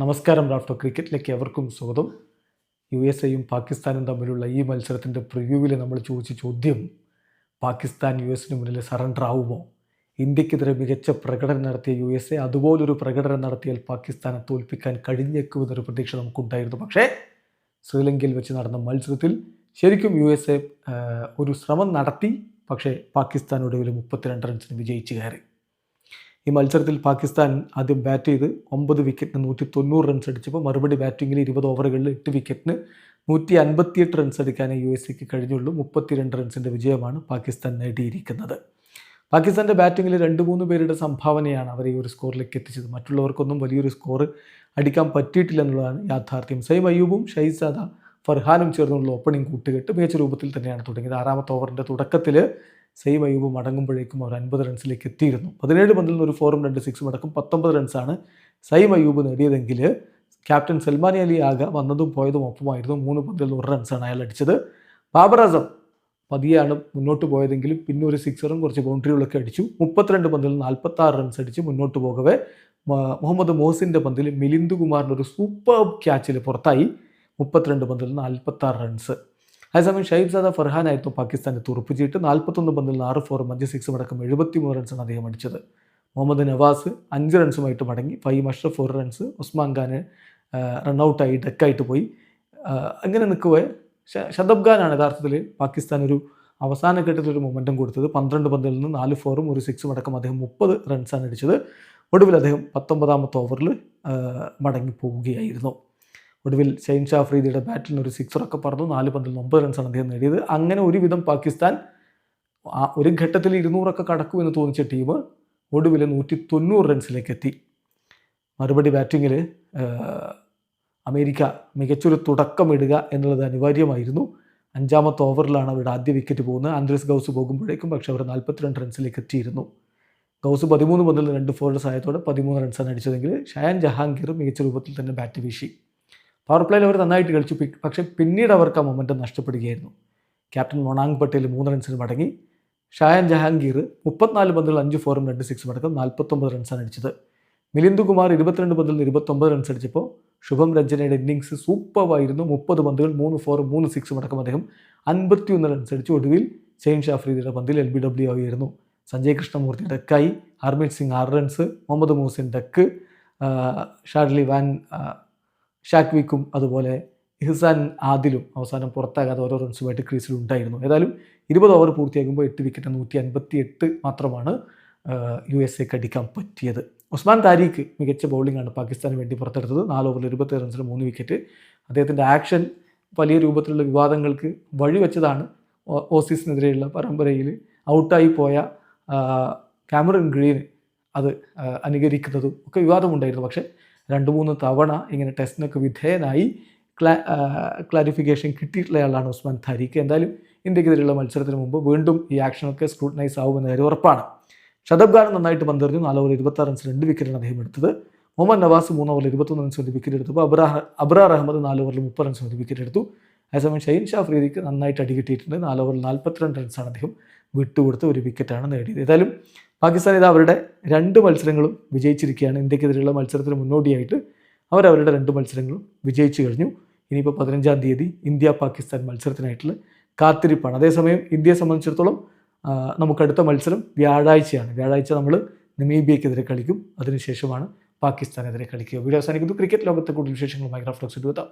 നമസ്കാരം റാഫ്റ്റോ ക്രിക്കറ്റിലേക്ക് എവർക്കും സ്വാഗതം. USA-യും പാകിസ്ഥാനും തമ്മിലുള്ള ഈ മത്സരത്തിൻ്റെ പ്രിവ്യൂവിൽ നമ്മൾ ചോദിച്ച ചോദ്യം, പാകിസ്ഥാൻ US-ന് മുന്നിൽ സറണ്ടർ ആവുമോ? ഇന്ത്യക്കെതിരെ മികച്ച പ്രകടനം നടത്തിയ USA അതുപോലൊരു പ്രകടനം നടത്തിയാൽ പാകിസ്ഥാനെ തോൽപ്പിക്കാൻ കഴിഞ്ഞേക്കുമെന്നൊരു പ്രതീക്ഷ നമുക്കുണ്ടായിരുന്നു. പക്ഷേ ശ്രീലങ്കയിൽ വെച്ച് നടന്ന മത്സരത്തിൽ ശരിക്കും USA ഒരു ശ്രമം നടത്തി. പക്ഷേ പാകിസ്ഥാൻ ഒടുവിൽ 32 റൺസിന് വിജയിച്ച് കയറി. ഈ മത്സരത്തിൽ പാകിസ്ഥാൻ ആദ്യം ബാറ്റ് ചെയ്ത് 9 വിക്കറ്റിന് 190 റൺസ് അടിച്ചപ്പോൾ മറുപടി ബാറ്റിങ്ങിൽ 20 ഓവറുകളിൽ 8 വിക്കറ്റിന് 158 റൺസ് അടിക്കാനേ USA കഴിഞ്ഞുള്ളൂ. 32 റൺസിൻ്റെ വിജയമാണ് പാകിസ്ഥാൻ നേടിയിരിക്കുന്നത്. പാകിസ്ഥാൻ്റെ ബാറ്റിങ്ങിൽ 2-3 പേരുടെ സംഭാവനയാണ് അവരെ ഈ ഒരു സ്കോറിലേക്ക് എത്തിച്ചത്. മറ്റുള്ളവർക്കൊന്നും വലിയൊരു സ്കോർ അടിക്കാൻ പറ്റിയിട്ടില്ല എന്നുള്ളതാണ് യാഥാർത്ഥ്യം. സൈം അയ്യൂബും ഷഹീസാദ ഫർഹാനും ചേർന്നുള്ള ഓപ്പണിംഗ് കൂട്ടുകെട്ട് മികച്ച രൂപത്തിൽ തന്നെയാണ് തുടങ്ങിയത്. 6ാമത്തെ ഓവറിൻ്റെ തുടക്കത്തിൽ സൈം അയ്യൂബ് മടങ്ങുമ്പോഴേക്കും അവർ 50 റൺസിലേക്ക് എത്തിയിരുന്നു. 17 പന്തിൽ നിന്ന് ഒരു 4ഉം 2 6ഉം അടക്കം 19 റൺസാണ് സൈം അയ്യൂബ് നേടിയതെങ്കിൽ ക്യാപ്റ്റൻ സൽമാൻ അലി ആകെ വന്നതും പോയതും ഒപ്പമായിരുന്നു. 3 പന്തിൽ നിന്ന് 1 റൺസാണ് അയാൾ അടിച്ചത്. ബാബർ അസം പതിയാണ് മുന്നോട്ട് പോയതെങ്കിലും പിന്നെ ഒരു 6ഉം കുറച്ച് ബൗണ്ടറികളൊക്കെ അടിച്ചു. 32 പന്തിൽ 46 റൺസ് അടിച്ച് മുന്നോട്ട് പോകവേ മുഹമ്മദ് മോസിൻ്റെ പന്തിൽ മിലിന്ദ് കുമാറിൻ്റെ ഒരു സൂപ്പർ ക്യാച്ചിൽ പുറത്തായി. 32 പന്തിൽ 46 റൺസ്. അതേസമയം ഷഹീസാദ ഫർഹാനായിരുന്നു പാകിസ്ഥാൻ്റെ തുറുപ്പ് ചീട്ട്. 41 പന്തിൽ 6 4ഉം 5 6ഉം അടക്കം 73 റൺസാണ് അദ്ദേഹം അടിച്ചത്. മുഹമ്മദ് നവാസ് 5 റൺസുമായിട്ട് മടങ്ങി. ഫഹീം അഷ്റഫ് 4 റൺസ്. ഉസ്മാൻ ഖാന് റണ്ണൗട്ടായി ഡെക്കായിട്ട് പോയി. അങ്ങനെ നിൽക്കവേ ഷദബ് ഖാനാണ് യഥാർത്ഥത്തിൽ പാകിസ്ഥാൻ ഒരു അവസാന ഘട്ടത്തിലൊരു മൊമെൻറ്റം കൊടുത്തത്. 12 പന്തിൽ നിന്ന് 4 4ഉം 1 6ഉം അടക്കം അദ്ദേഹം 30 റൺസാണ് അടിച്ചത്. ഒടുവിൽ അദ്ദേഹം 19ാമത്തെ ഓവറിൽ മടങ്ങി പോവുകയായിരുന്നു. ഒടുവിൽ ഷൈൻ ഷാ അഫ്രീദിയുടെ ബാറ്റിൽ ഒരു 6റൊക്കെ പറഞ്ഞു. 4 പന്തിൽ 9 റൺസാണ് അദ്ദേഹം നേടിയത്. അങ്ങനെ ഒരുവിധം പാകിസ്ഥാൻ ഒരു ഘട്ടത്തിൽ 200 കടക്കുമെന്ന് തോന്നിച്ച ടീം ഒടുവിൽ 190 റൺസിലേക്ക് എത്തി. മറുപടി ബാറ്റിങ്ങിൽ അമേരിക്ക മികച്ചൊരു തുടക്കമിടുക എന്നുള്ളത് അനിവാര്യമായിരുന്നു. 5ാമത്തെ ഓവറിലാണ് അവരുടെ ആദ്യ വിക്കറ്റ് പോകുന്നത്. ആൻഡ്രസ് ഗൗസ് പോകുമ്പോഴേക്കും പക്ഷേ അവർ 42 റൺസിലേക്ക് എത്തിയിരുന്നു. ഗൗസ് 13 പന്തിൽ 2 4 സഹായത്തോടെ 13 റൺസാണ് അടിച്ചതെങ്കിൽ ഷാൻ ജഹാംഗീർ മികച്ച രൂപത്തിൽ തന്നെ ബാറ്റ് വീശി. പവർ പ്ലേയിൽ അവർ നന്നായിട്ട് കളിച്ചു. പക്ഷേ പിന്നീട് അവർക്ക് ആ മൊമെൻറ്റം നഷ്ടപ്പെടുകയായിരുന്നു. ക്യാപ്റ്റൻ മൊണാങ് പട്ടേൽ 3 റൺസിന് മടങ്ങി. ഷായൻ ജഹാംഗീർ 34 പന്തിൽ 5 4ഉം 2 6ഉം അടക്കം 49 റൺസാണ് അടിച്ചത്. മിലിന്ദ് കുമാർ 22 പന്തിൽ 29 റൺസ് അടിച്ചപ്പോൾ ശുഭം രഞ്ജനയുടെ ഇന്നിങ്സ് സൂപ്പറായിരുന്നു. 30 പന്തുകൾ 3 4ഉം 3 6ഉം അടക്കം അദ്ദേഹം 51 റൺസ് അടിച്ചു. ഒടുവിൽ ഷൈൻ ഷാ അഫ്രീദിയുടെ പന്തിൽ LBW ആയിരുന്നു. സഞ്ജയ് കൃഷ്ണമൂർത്തി ഡെക്കായി. Harmeet Singh 6 runs. Mohammad Mohsin duck. Shadley van ഷാക്വിക്കും അതുപോലെ ഇഹ്സാൻ ആദിലും അവസാനം പുറത്താകാതെ ഓരോ റൺസുമായിട്ട് ക്രീസിൽ ഉണ്ടായിരുന്നു. ഏതായാലും 20 ഓവർ പൂർത്തിയാകുമ്പോൾ 8 വിക്കറ്റ് 158 മാത്രമാണ് USA അടിക്കാൻ പറ്റിയത്. ഉസ്മാൻ താരിഖ് മികച്ച ബൗളിംഗാണ് പാകിസ്ഥാന് വേണ്ടി പുറത്തെടുത്തത്. 4 ഓവറിൽ 27 റൺസിന് 3 വിക്കറ്റ്. അദ്ദേഹത്തിൻ്റെ ആക്ഷൻ വലിയ രൂപത്തിലുള്ള വിവാദങ്ങൾക്ക് വഴിവെച്ചതാണ്. ഓസീസിനെതിരെയുള്ള പരമ്പരയിൽ ഔട്ടായി പോയ കാമറൻ ഗ്രീൻ അത് അനുകരിക്കുന്നതും ഒക്കെ വിവാദമുണ്ടായിരുന്നു. പക്ഷേ 2-3 തവണ ഇങ്ങനെ ടെസ്റ്റിനൊക്കെ വിധേയനായി ക്ലാരിഫിക്കേഷൻ കിട്ടിയിട്ടുള്ളയാളാണ് ഉസ്മാൻ താരിഖ്. എന്തായാലും ഇന്ത്യക്കെതിരെയുള്ള മത്സരത്തിന് മുമ്പ് വീണ്ടും ഈ ആക്ഷനൊക്കെ സ്ക്രൂട്ടനൈസ് ആവുമെന്ന കാര്യം ഉറപ്പാണ്. ഷദബ് ഖാൻ നന്നായിട്ട് പന്തെറിഞ്ഞു. 4 ഓവറിൽ 26 റൺസ് 2 വിക്കറ്റാണ് അദ്ദേഹം എടുത്തത്. മുഹമ്മദ് നവാസ് 3 ഓവറിൽ 21 റൺസ് 1 വിക്കറ്റ് എടുത്തപ്പോൾ അബ്രാർ അഹമ്മദ് 4 ഓവറിൽ 30 റൺസ് 1 വിക്കറ്റ് എടുത്തു. അതേസമയം ഷൈൻ ഷാ അഫ്രീദിക്ക് നന്നായിട്ട് അടി കിട്ടിയിട്ടുണ്ട്. 4 ഓവറിൽ 42 റൺസാണ് അദ്ദേഹം വിട്ടുകൊടുത്ത് 1 വിക്കറ്റാണ് നേടിയത്. ഏതായാലും പാകിസ്ഥാൻ ഇത് അവരുടെ 2 മത്സരങ്ങളും വിജയിച്ചിരിക്കുകയാണ്. ഇന്ത്യക്കെതിരെയുള്ള മത്സരത്തിന് മുന്നോടിയായിട്ട് അവരവരുടെ 2 മത്സരങ്ങളും വിജയിച്ചു കഴിഞ്ഞു. ഇനിയിപ്പോൾ 15-ാം തീയതി ഇന്ത്യ പാകിസ്ഥാൻ മത്സരത്തിനായിട്ടുള്ള കാത്തിരിപ്പാണ്. അതേസമയം ഇന്ത്യയെ സംബന്ധിച്ചിടത്തോളം നമുക്കടുത്ത മത്സരം വ്യാഴാഴ്ചയാണ്. വ്യാഴാഴ്ച നമ്മൾ നമീബിയക്കെതിരെ കളിക്കും. അതിനുശേഷമാണ് പാകിസ്ഥാനെതിരെ കളിക്കുക. വീഡിയോ അവസാനിക്കുന്നു. ക്രിക്കറ്റ് ലോകത്തെ കൂടുതൽ വിശേഷങ്ങളുമായി റാഫ്റ്റോക്സ് എത്താം.